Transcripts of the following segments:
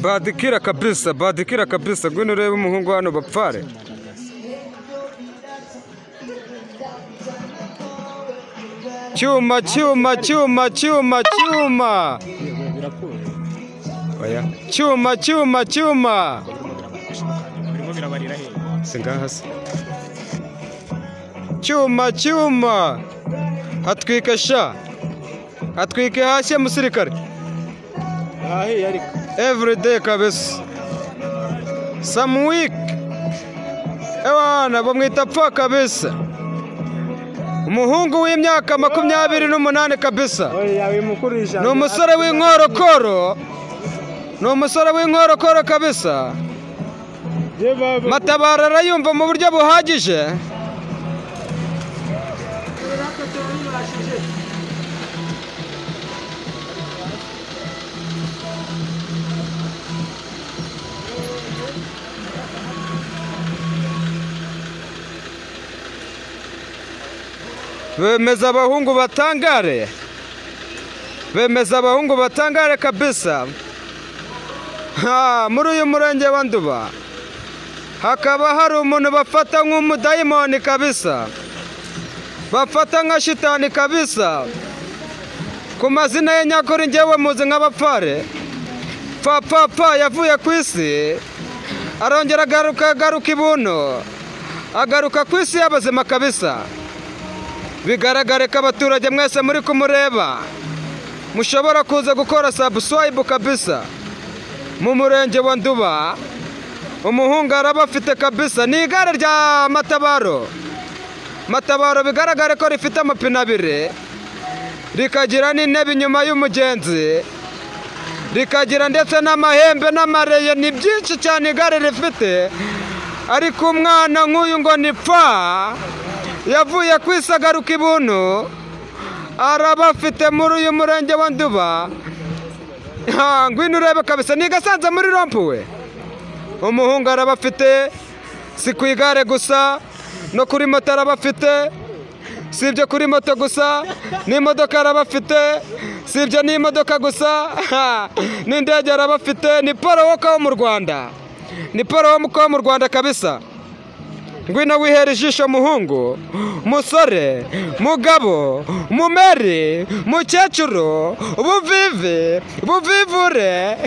Badikira kabisa gwino urebe umuhungu hano bapfare. Cyuma oya cyuma singahasa cyuma hatwike hashye musirikare every day kabisa some week ewana bamwita pfa kabisa umuhungu w'imyaka 28 kabisa ni umusore w'inkorokoro kabisa Matabaro arayumva mu buryo buhagije bemeza abahungu batangare kabisa. Muri uyu murenge wa Nduba hakaba hari umuntu bafata nk'umudayimoni kabisa, bafata nka shitani kabisa. Ku mazina ye nyakuri njyewe muzi nk'abapfare. Papa yavuye ku isi arongera agaruka ibuno, agaruka ku isi y'abazima kabisa. Bigaragare ko abaturage mwese muri kumureba mushobora kuza gukora subscribe kabisa. Mu murenge wa Nduba umuhungu arabafite kabisa, ni igare rya Matabaro bigaragare ko rifite amapine 2, rikagira n'intebe inyuma y'umugenzi, rikagira ndetse n'amahembe n'amareye, ni byinshi cyane igare rifite. Ariko umwana nk'uyu ngo ni pfa yavuye kwisagaruka ibuntu arabafite muri uyu murenge wa Nduba. Ngwino urebe kabisa, ni Gasanze muri rompuwe. Umuhungu arabafite, si ku igare gusa no kuri moto arabafite, si ibyo kuri moto gusa n'imodoka arabafite, si ibyo n'imodoka gusa n'indege arabafite. Ni Paul Walker wo mu Rwanda, ni Paul Walker wo mu Rwanda kabisa. Ngwino wihera ijisho muhungu, musore, mugabo, mumeri, mukecuru, buvivure.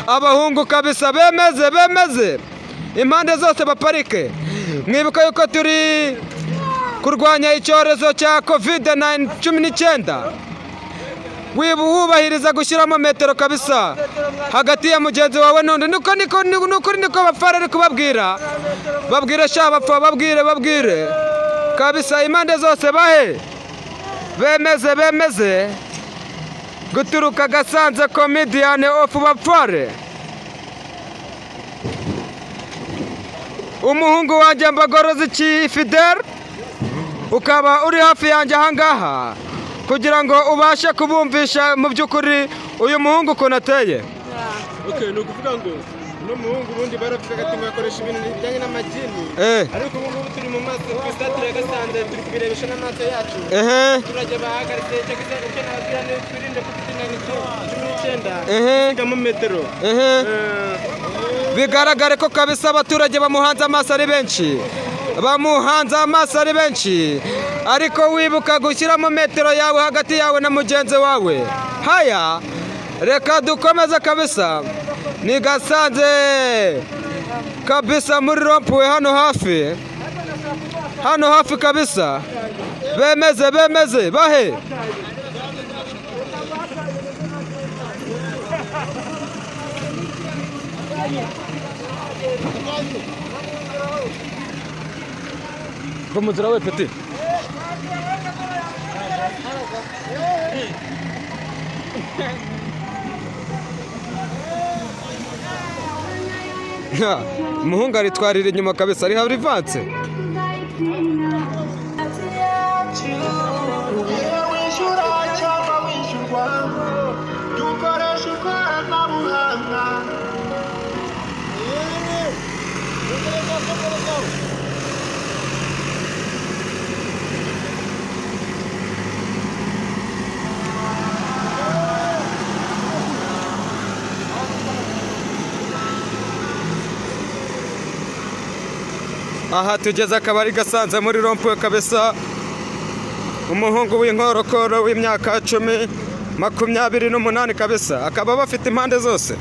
Abahungu kabisa bemeze impande zose baparike. Mwibuka yuko turi kurwanya icyorezo cya COVID-19. Wubahiriza gushyiramo metero kabisa hagati ya mugenzi wawe n'undi. Niko bapfara ari kubabwira, babwire sha bapfa, babwire kabisa impande zose bahe bemeze guturuka Gasanze comedian of bapfare. Umuhungu wanjye Mbagorozi Fidel ukaba uri hafi yanjye ahangaha kugira ngo ubashe kubumvisha mu by'ukuri uyu muhungu ukuntu ateye. Okay, no kuvuga ngo no muhungu bundi baravuga ati bakoresha ibintu bijyanye n'amagini. Ariko ubu turi mu maso ku statue ya Gasanze, turi kubirebesha n'amaso yacu. Turajya bahagaritse cyo nababwira ne twirinde COVID-19 mu metero. Bigaragare ko kabisa abaturage bamuhanze amaso ari benshi, ariko wibuka gushyiramo metero yawe hagati yawe na mugenzi wawe. Haya, reka dukomeze kabisa. ni Gasanze kabisa muri rompuwe hano hafi kabisa. Bemeze bahe Komuzira we peti. Umuhungu aritwarira inyuma kabisa, ari harivanse. Aha tugeze akabari Gasanze muri rompuwe kabisa. Umuhungu w'inkorokoro w'imyaka 10-28 kabisa, akaba bafite impande zose.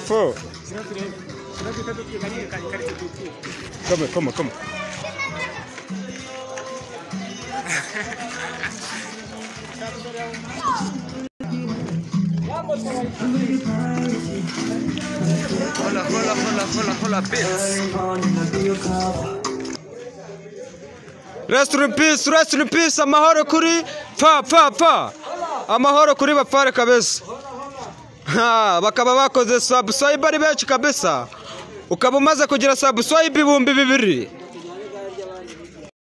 Fo. Come. Hola, bitch. Rest in peace, amahoro kuri fa. Amahoro kuri bafare kabisa. Bakaba bakoze subscribe ari benshi kabisa. Ukaba umaze kugira subscribe 2000.